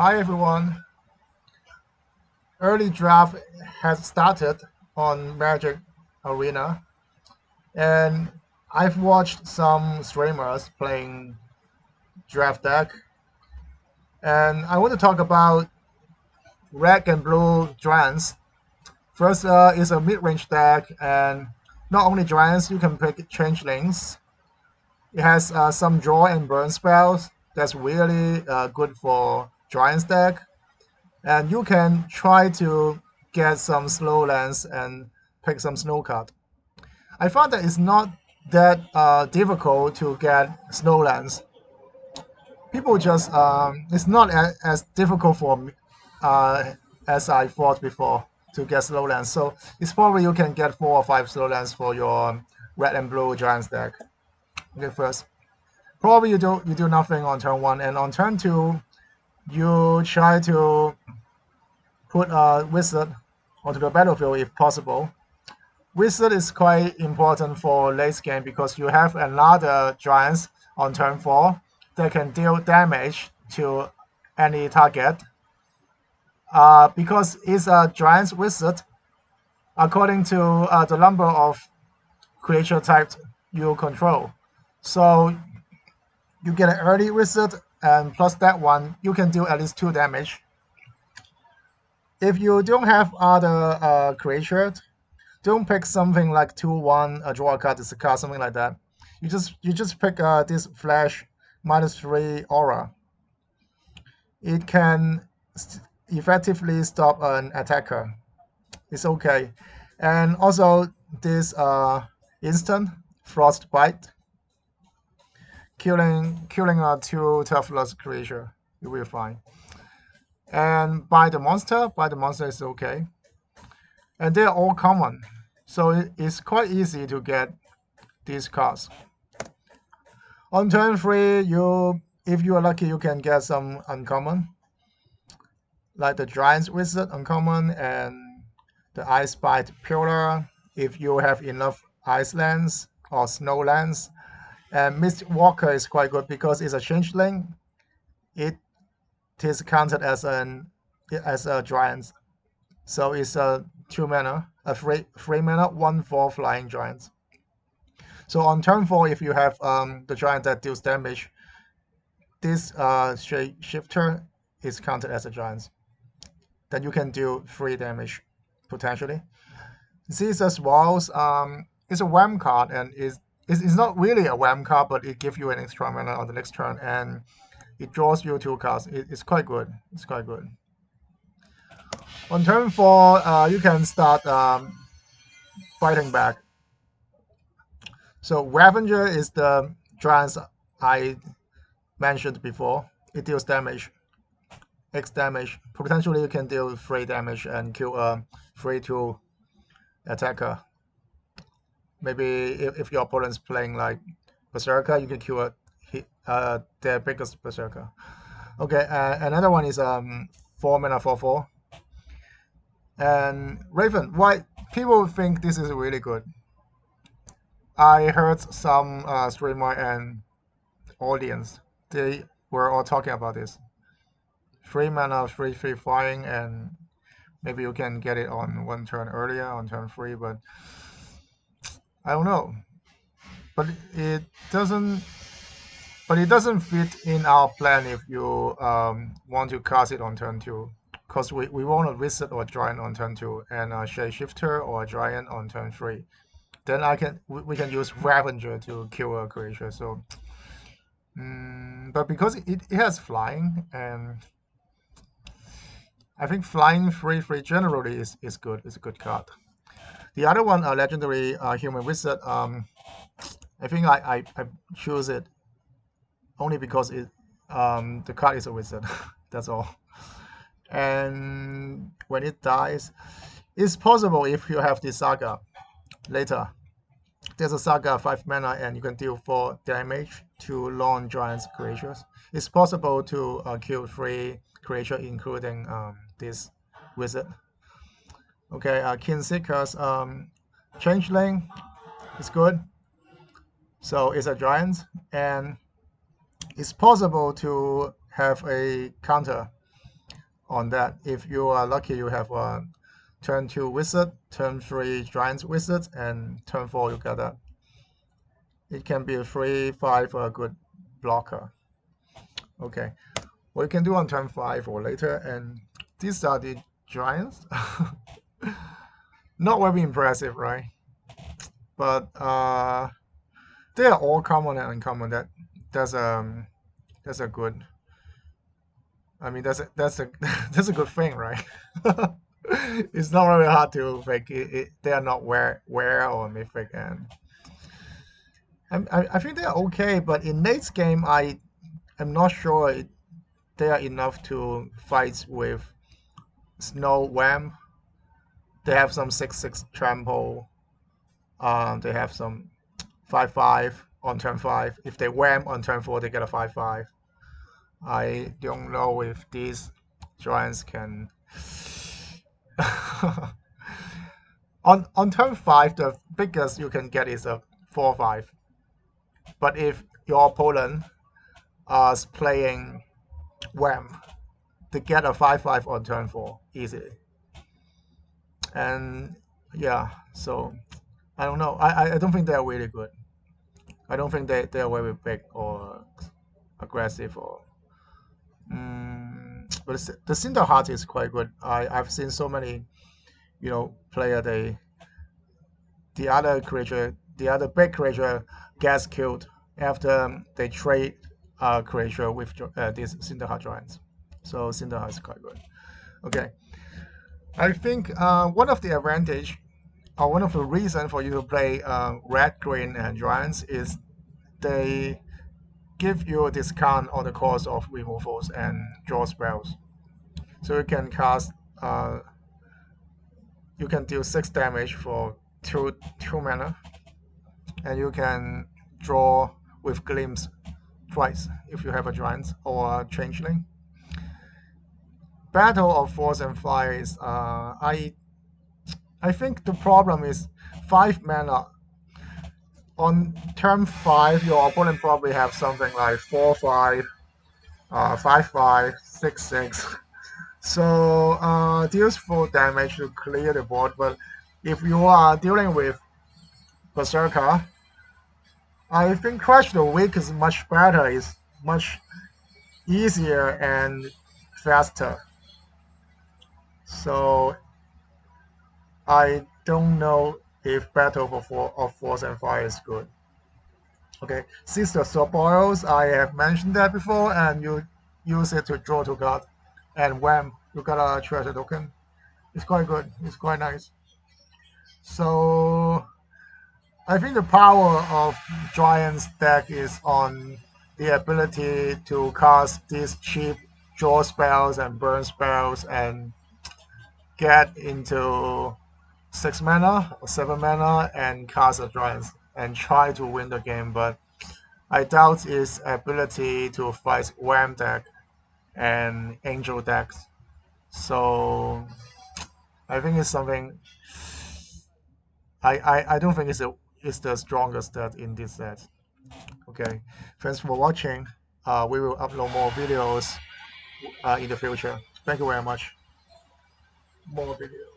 Hi everyone. Early draft has started on Magic Arena, and I've watched some streamers playing draft deck, and I want to talk about red and blue giants. First is a mid-range deck, and not only giants, you can pick changelings. It has some draw and burn spells that's really good for giants deck, and you can try to get some slow lands and pick some snow card. I found that it's not that difficult to get snow lands. People just it's not as difficult for me as I thought before to get slow lands. So it's probably you can get 4 or 5 slow lands for your red and blue giants deck. Okay, first probably you do nothing on turn one, and on turn two you try to put a wizard onto the battlefield if possible. Wizard is quite important for late game because you have another giants on turn 4 that can deal damage to any target. Because it's a giant's wizard, according to the number of creature types you control. So you get an early wizard, and plus that one, you can deal at least 2 damage. If you don't have other creatures, don't pick something like 2/1, a draw a card, discard, something like that. You just pick this flash -3 aura. It can effectively stop an attacker. It's okay. And also this instant frostbite, killing a 2 toughness creature. You will be fine. And by the monster is okay. And they're all common. So it's quite easy to get these cards. On turn 3, if you are lucky, you can get some uncommon, like the Giant's Wizard uncommon and the Ice Bite Pillar, if you have enough ice lands or snow lands. And Mist Walker is quite good because it's a changeling. It is counted as a giant, so it's a 2 mana, a three mana, 1/4 flying giant. So on turn 4, if you have the giant that deals damage, this shifter is counted as a giant. Then you can do 3 damage potentially. Caesar's Walls is a wham card, and it's not really a wham card, but it gives you an extra mana on the next turn, and it draws you 2 cards. It's quite good. It's quite good. On turn 4, you can start fighting back. So Ravager is the giant I mentioned before. It deals damage, X damage. Potentially you can deal 3 damage and kill a 3/2 attacker. Maybe if your opponent's playing like Berserker, you can kill their biggest Berserker. Okay, another one is 4 mana 4/4. And Raven, why people think this is really good? I heard some streamer and audience, they were all talking about this. 3 mana, 3/3 flying, and maybe you can get it on 1 turn earlier, on turn 3, but I don't know. But it doesn't. But it doesn't fit in our plan if you want to cast it on turn 2, because we want a wizard or giant on turn 2 and a shapeshifter or a giant on turn 3. Then we can use Ravager to kill a creature. So, but because it has flying, and I think flying 3/3 generally is good. It's a good card. The other one, a legendary human wizard. I think I choose it only because the card is a wizard. That's all. And when it dies, it's possible if you have the saga later. There's a saga 5 mana, and you can deal 4 damage to long giant creatures. It's possible to kill 3 creatures, including this wizard. Okay, Kinseeker's changeling is good. So it's a giant, and it's possible to have a counter on that. If you are lucky, you have a turn 2 wizard, turn 3 giant wizard, and turn 4 you get that. It can be a 3/5 a good blocker. Okay, what you can do on turn 5 or later, and these are the giants. Not very impressive, right? But they are all common and uncommon. That's that's a good. I mean, that's a that's a good thing, right? It's not very hard to make they are not rare or mythic, and I think they are okay. But in late game, I am not sure they are enough to fight with Snow Wham. They have some 6/6 trample. They have some 5/5 on turn 5. If they wham on turn 4, they get a 5/5. I don't know if these giants can. On turn 5, the biggest you can get is a 4/5. But if your opponent is playing wham, they get a 5/5 on turn 4 easily. And yeah, so I don't know. I don't think they're really good. I don't think they are very big or aggressive or. But the Cinder Heart is quite good. I've seen so many, player the other big creature gets killed after they trade creature with these Cinder Heart giants. So Cinder Heart is quite good. Okay, I think one of the advantage or one of the reason for you to play red, green, and giants is they give you a discount on the cost of removals and draw spells. So uh, you can deal 6 damage for two mana, and you can draw with glimpse twice if you have a giant or a changeling. Battle of Force and Fire is I think the problem is 5 mana. On turn 5, your opponent probably have something like 4/5, 5/5, 6/6. So deals 4 damage to clear the board. But if you are dealing with Berserker, I think Crush the Weak is much better. It's much easier and faster. So I don't know if Battle of Force and Fire is good. Okay, Sister Spoils, I have mentioned that before, and you use it to draw 2 cards, and wham, you got a treasure token. It's quite good. It's quite nice. So I think the power of Giant's deck is on the ability to cast these cheap draw spells and burn spells and get into 6 mana or 7 mana and cast a Giant and try to win the game. But I doubt its ability to fight Wham deck and Angel decks. So I think it's something I don't think it's the strongest set in this set. Okay, thanks for watching. We will upload more videos in the future. Thank you very much. More videos.